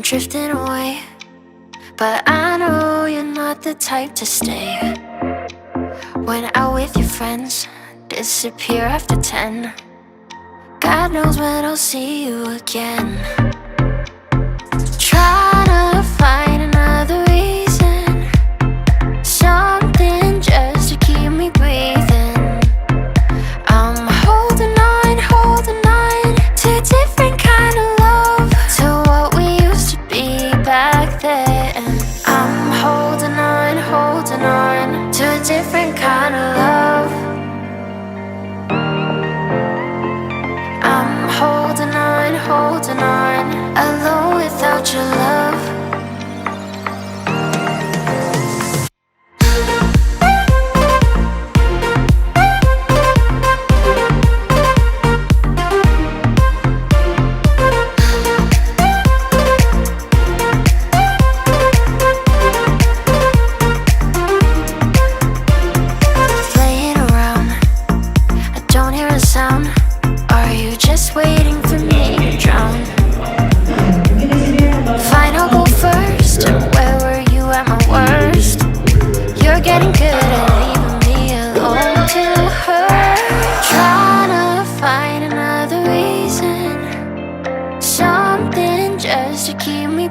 drifting away, but I know you're not the type to stay. When out with your friends, disappear after 10. God knows when I'll see you again. Trying to find another reason, something just to keep me breathing. I'm holding on to a different kind of love, to what we used to be back then. I'm holding on to a different kind of love. I'm holding on, alone without your love. Playing around, I don't hear a sound. Are you just waiting for me to drown? Fine, I'll go first. Where were you at my worst? You're getting good at leaving me alone to hurt. Trying to find another reason, something just to keep me